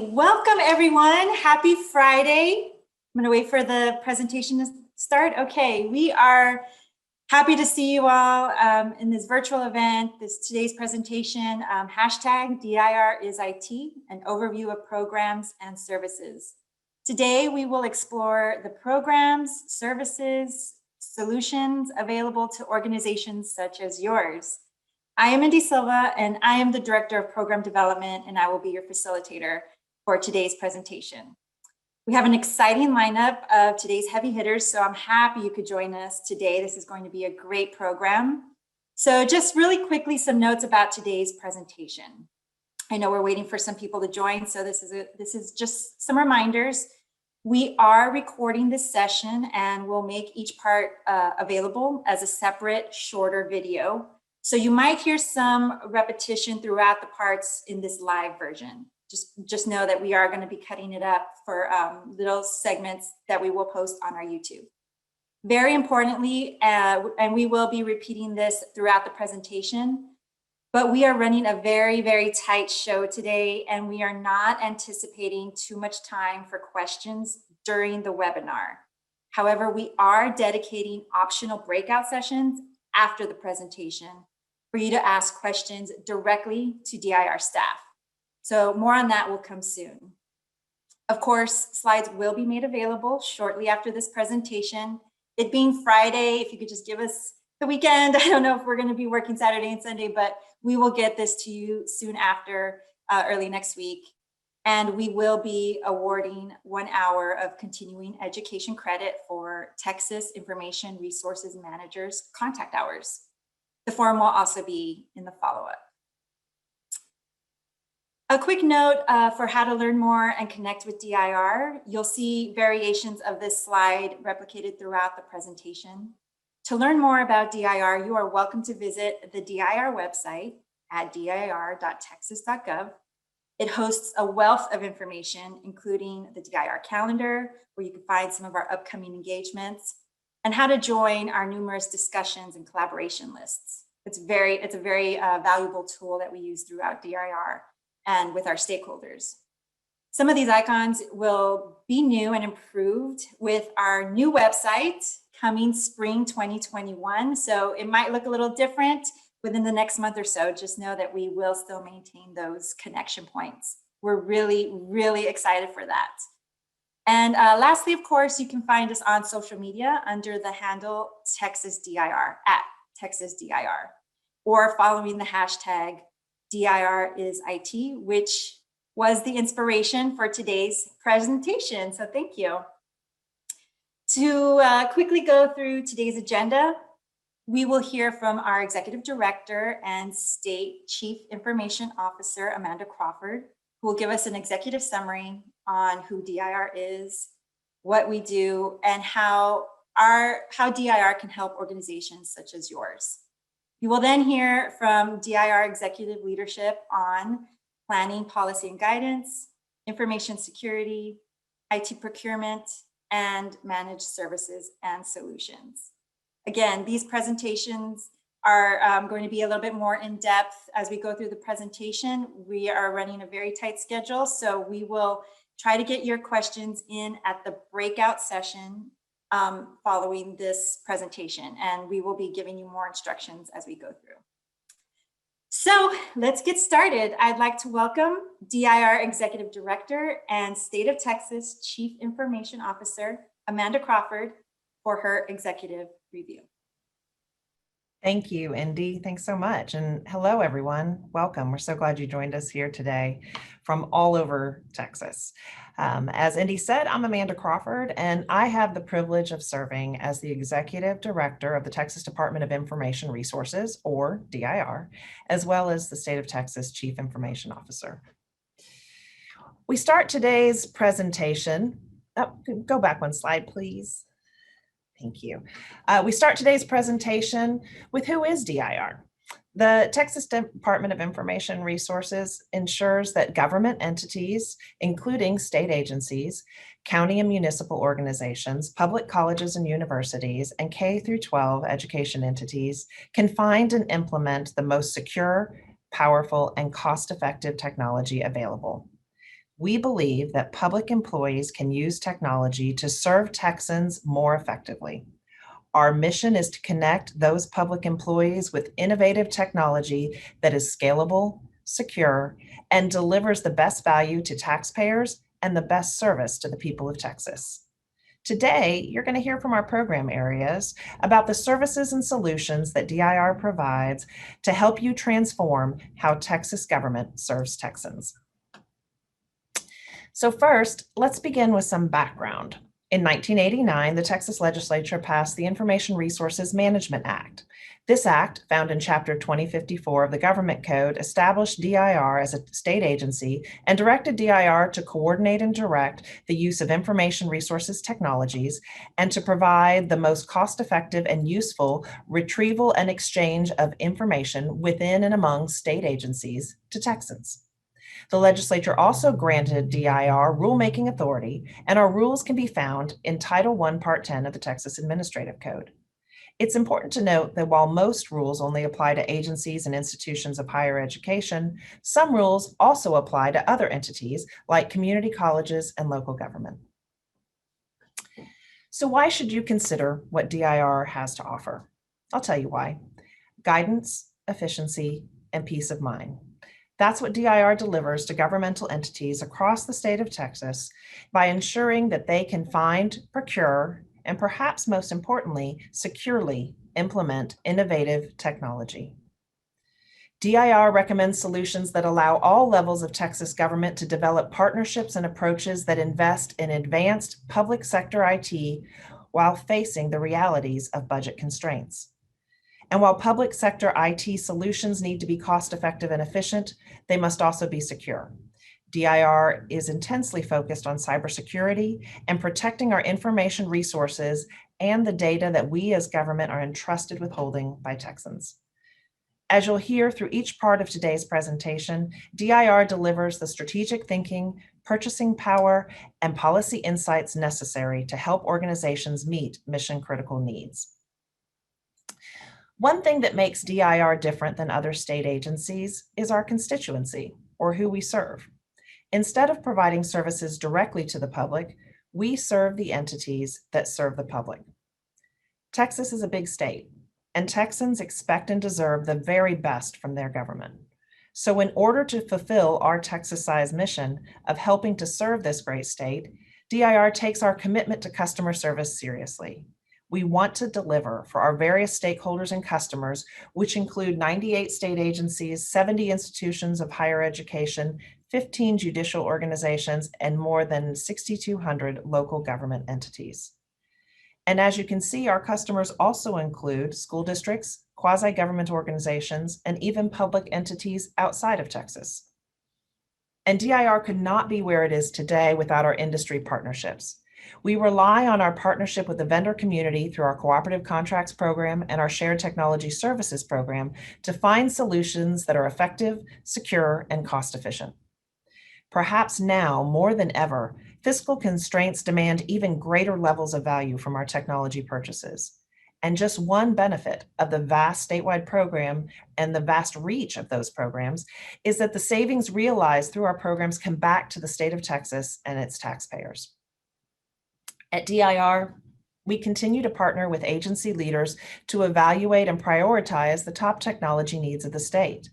Welcome everyone. Happy Friday. I'm going to wait for the presentation to start. Okay, we are happy to see you all in this virtual event, today's presentation, hashtag DIR is IT, an overview of programs and services. Today, we will explore the programs, services, solutions available to organizations such as yours. I am Indy Silva, and I am the Director of Program Development, and I will be your facilitator for today's presentation. We have an exciting lineup of today's heavy hitters, so I'm happy you could join us today. This is going to be a great program. So just really quickly, some notes about today's presentation. I know we're waiting for some people to join, so this is just some reminders. We are recording this session and we'll make each part available as a separate, shorter video. So you might hear some repetition throughout the parts in this live version. Just know that we are going to be cutting it up for little segments that we will post on our YouTube. Very importantly, and we will be repeating this throughout the presentation, but we are running a very, very tight show today, and we are not anticipating too much time for questions during the webinar. However, we are dedicating optional breakout sessions after the presentation for you to ask questions directly to DIR staff. So more on that will come soon. Of course, slides will be made available shortly after this presentation. It being Friday, if you could just give us the weekend. I don't know if we're going to be working Saturday and Sunday, but we will get this to you soon after, early next week. And we will be awarding 1 hour of continuing education credit for Texas Information Resources Managers contact hours. The form will also be in the follow-up. A quick note for how to learn more and connect with DIR. You'll see variations of this slide replicated throughout the presentation. To learn more about DIR, you are welcome to visit the DIR website at dir.texas.gov. It hosts a wealth of information, including the DIR calendar, where you can find some of our upcoming engagements, and how to join our numerous discussions and collaboration lists. It's a very valuable tool that we use throughout DIR and with our stakeholders. Some of these icons will be new and improved with our new website coming spring 2021. So it might look a little different within the next month or so. Just know that we will still maintain those connection points. We're really, really excited for that. And lastly, of course, you can find us on social media under the handle TexasDIR, @TexasDIR, or following the hashtag DIR is IT, which was the inspiration for today's presentation. So thank you. To quickly go through today's agenda, we will hear from our Executive Director and State Chief Information Officer, Amanda Crawford, who will give us an executive summary on who DIR is, what we do, and how DIR can help organizations such as yours. You will then hear from DIR executive leadership on planning, policy, and guidance, information security, IT procurement, and managed services and solutions. Again, these presentations are going to be a little bit more in depth as we go through the presentation. We are running a very tight schedule, so we will try to get your questions in at the breakout session following this presentation, and we will be giving you more instructions as we go through. So let's get started. I'd like to welcome DIR Executive Director and State of Texas Chief Information Officer, Amanda Crawford, for her executive review. Thank you, Indy. Thanks so much. And hello, everyone. Welcome. We're so glad you joined us here today from all over Texas. As Indy said, I'm Amanda Crawford, and I have the privilege of serving as the Executive Director of the Texas Department of Information Resources, or DIR, as well as the State of Texas Chief Information Officer. We start today's presentation. Go back one slide, please. Thank you. We start today's presentation with who is DIR. The Texas Department of Information Resources ensures that government entities, including state agencies, county and municipal organizations, public colleges and universities, and K through 12 education entities can find and implement the most secure, powerful, and cost-effective technology available. We believe that public employees can use technology to serve Texans more effectively. Our mission is to connect those public employees with innovative technology that is scalable, secure, and delivers the best value to taxpayers and the best service to the people of Texas. Today, you're going to hear from our program areas about the services and solutions that DIR provides to help you transform how Texas government serves Texans. So first, let's begin with some background. In 1989, the Texas legislature passed the Information Resources Management Act. This act, found in Chapter 2054 of the Government Code, established DIR as a state agency and directed DIR to coordinate and direct the use of information resources technologies and to provide the most cost-effective and useful retrieval and exchange of information within and among state agencies to Texans. The legislature also granted DIR rulemaking authority, and our rules can be found in Title I, Part 10 of the Texas Administrative Code. It's important to note that while most rules only apply to agencies and institutions of higher education, some rules also apply to other entities like community colleges and local government. So why should you consider what DIR has to offer? I'll tell you why. Guidance, efficiency, and peace of mind. That's what DIR delivers to governmental entities across the state of Texas by ensuring that they can find, procure, and perhaps most importantly, securely implement innovative technology. DIR recommends solutions that allow all levels of Texas government to develop partnerships and approaches that invest in advanced public sector IT while facing the realities of budget constraints. And while public sector IT solutions need to be cost-effective and efficient, they must also be secure. DIR is intensely focused on cybersecurity and protecting our information resources and the data that we as government are entrusted with holding by Texans. As you'll hear through each part of today's presentation, DIR delivers the strategic thinking, purchasing power, and policy insights necessary to help organizations meet mission-critical needs. One thing that makes DIR different than other state agencies is our constituency, or who we serve. Instead of providing services directly to the public, we serve the entities that serve the public. Texas is a big state, and Texans expect and deserve the very best from their government. So in order to fulfill our Texas-sized mission of helping to serve this great state, DIR takes our commitment to customer service seriously. We want to deliver for our various stakeholders and customers, which include 98 state agencies, 70 institutions of higher education, 15 judicial organizations, and more than 6,200 local government entities. And as you can see, our customers also include school districts, quasi-government organizations, and even public entities outside of Texas. And DIR could not be where it is today without our industry partnerships. We rely on our partnership with the vendor community through our Cooperative Contracts Program and our Shared Technology Services Program to find solutions that are effective, secure, and cost-efficient. Perhaps now, more than ever, fiscal constraints demand even greater levels of value from our technology purchases. And just one benefit of the vast statewide program and the vast reach of those programs is that the savings realized through our programs come back to the state of Texas and its taxpayers. At DIR, we continue to partner with agency leaders to evaluate and prioritize the top technology needs of the state.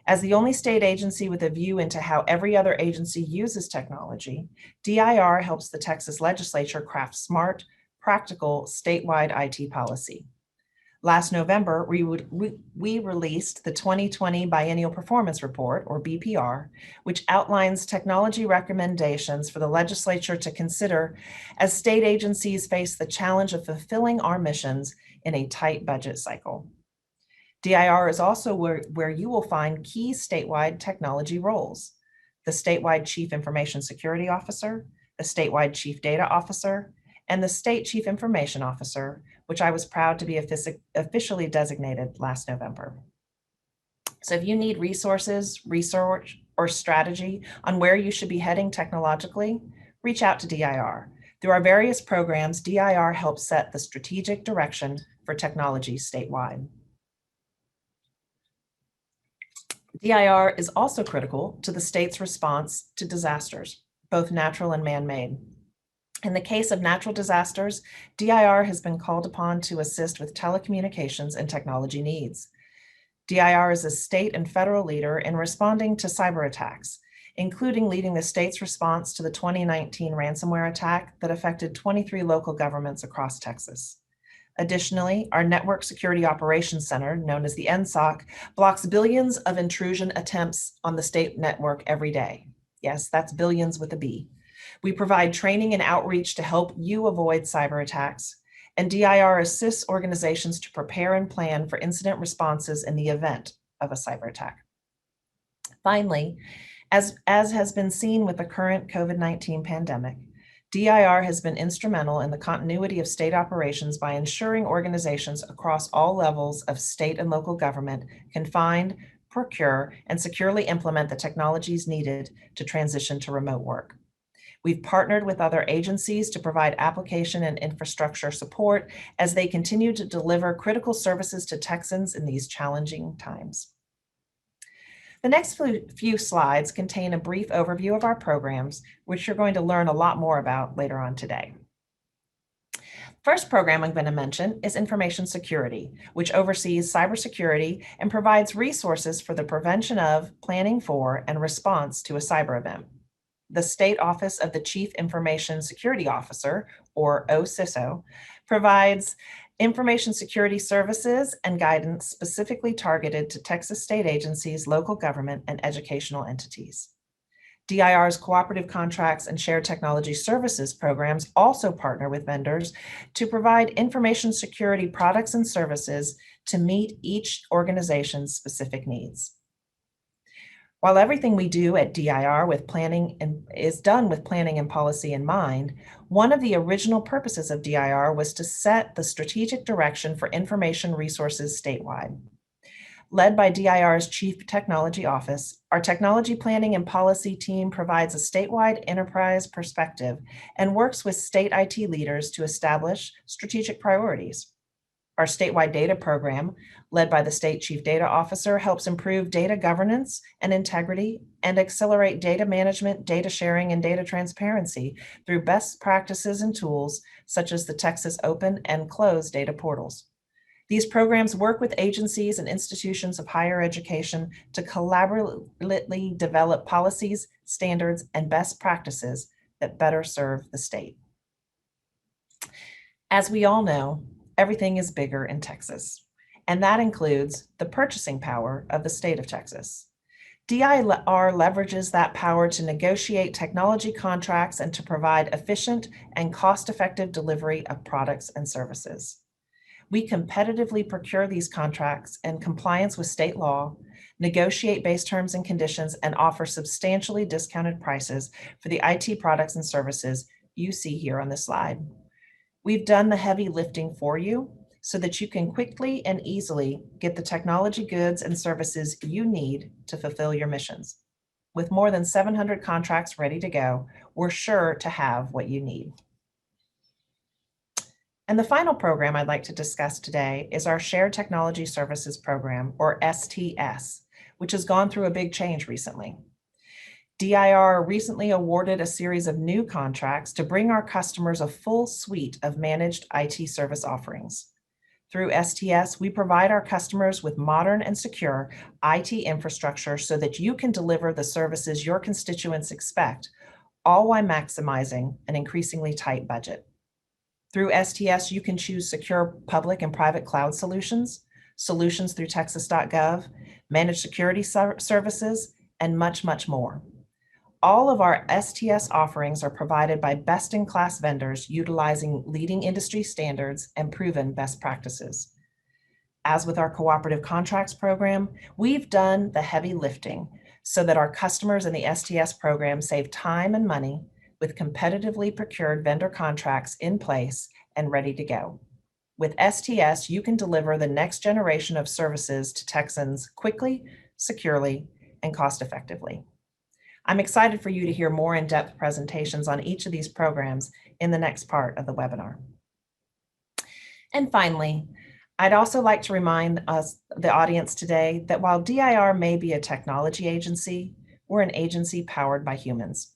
As the only state agency with a view into how every other agency uses technology, DIR helps the Texas legislature craft smart, practical statewide IT policy. Last November, we released the 2020 Biennial Performance Report, or BPR, which outlines technology recommendations for the legislature to consider as state agencies face the challenge of fulfilling our missions in a tight budget cycle. DIR is also where you will find key statewide technology roles: the statewide Chief Information Security Officer, the statewide Chief Data Officer, and the State Chief Information Officer, which I was proud to be officially designated last November. So if you need resources, research, or strategy on where you should be heading technologically, reach out to DIR. Through our various programs, DIR helps set the strategic direction for technology statewide. DIR is also critical to the state's response to disasters, both natural and man-made. In the case of natural disasters, DIR has been called upon to assist with telecommunications and technology needs. DIR is a state and federal leader in responding to cyber attacks, including leading the state's response to the 2019 ransomware attack that affected 23 local governments across Texas. Additionally, our Network Security Operations Center, known as the NSOC, blocks billions of intrusion attempts on the state network every day. Yes, that's billions with a B. We provide training and outreach to help you avoid cyber attacks, and DIR assists organizations to prepare and plan for incident responses in the event of a cyber attack. Finally, as has been seen with the current COVID-19 pandemic, DIR has been instrumental in the continuity of state operations by ensuring organizations across all levels of state and local government can find, procure, and securely implement the technologies needed to transition to remote work. We've partnered with other agencies to provide application and infrastructure support as they continue to deliver critical services to Texans in these challenging times. The next few slides contain a brief overview of our programs, which you're going to learn a lot more about later on today. First program I'm going to mention is Information Security, which oversees cybersecurity and provides resources for the prevention of, planning for, and response to a cyber event. The State Office of the Chief Information Security Officer, or OCISO, provides information security services and guidance specifically targeted to Texas state agencies, local government, and educational entities. DIR's cooperative contracts and shared technology services programs also partner with vendors to provide information security products and services to meet each organization's specific needs. While everything we do at DIR is done with planning and policy in mind, one of the original purposes of DIR was to set the strategic direction for information resources statewide. Led by DIR's Chief Technology Office, our technology planning and policy team provides a statewide enterprise perspective and works with state IT leaders to establish strategic priorities. Our statewide data program, led by the State Chief Data Officer, helps improve data governance and integrity and accelerate data management, data sharing, and data transparency through best practices and tools such as the Texas Open and Closed data portals. These programs work with agencies and institutions of higher education to collaboratively develop policies, standards, and best practices that better serve the state. As we all know, everything is bigger in Texas, and that includes the purchasing power of the state of Texas. DIR leverages that power to negotiate technology contracts and to provide efficient and cost-effective delivery of products and services. We competitively procure these contracts in compliance with state law, negotiate base terms and conditions, and offer substantially discounted prices for the IT products and services you see here on this slide. We've done the heavy lifting for you so that you can quickly and easily get the technology goods and services you need to fulfill your missions. With more than 700 contracts ready to go, we're sure to have what you need. And the final program I'd like to discuss today is our Shared Technology Services Program, or STS, which has gone through a big change recently. DIR recently awarded a series of new contracts to bring our customers a full suite of managed IT service offerings. Through STS, we provide our customers with modern and secure IT infrastructure so that you can deliver the services your constituents expect, all while maximizing an increasingly tight budget. Through STS, you can choose secure public and private cloud solutions through texas.gov, managed security services, and much, much more. All of our STS offerings are provided by best-in-class vendors utilizing leading industry standards and proven best practices. As with our cooperative contracts program, we've done the heavy lifting so that our customers in the STS program save time and money with competitively procured vendor contracts in place and ready to go. With STS, you can deliver the next generation of services to Texans quickly, securely, and cost-effectively. I'm excited for you to hear more in-depth presentations on each of these programs in the next part of the webinar. And finally, I'd also like to remind us, the audience today, that while DIR may be a technology agency, we're an agency powered by humans.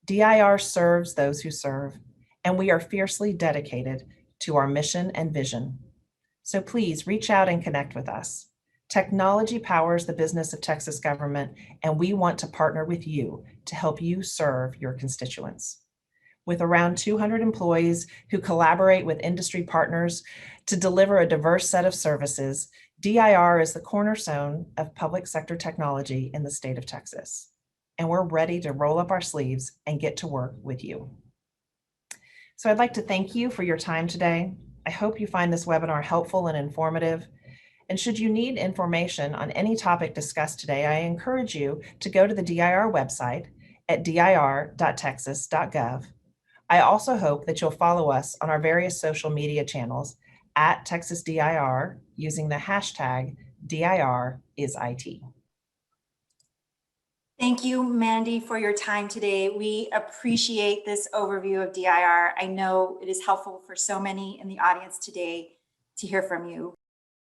DIR serves those who serve, and we are fiercely dedicated to our mission and vision. So please reach out and connect with us. Technology powers the business of Texas government, and we want to partner with you to help you serve your constituents. With around 200 employees who collaborate with industry partners to deliver a diverse set of services, DIR is the cornerstone of public sector technology in the state of Texas. And we're ready to roll up our sleeves and get to work with you. So I'd like to thank you for your time today. I hope you find this webinar helpful and informative. And should you need information on any topic discussed today, I encourage you to go to the DIR website at dir.texas.gov. I also hope that you'll follow us on our various social media channels at Texas DIR using the hashtag DIRIsIT. Thank you, Mandy, for your time today. We appreciate this overview of DIR. I know it is helpful for so many in the audience today to hear from you.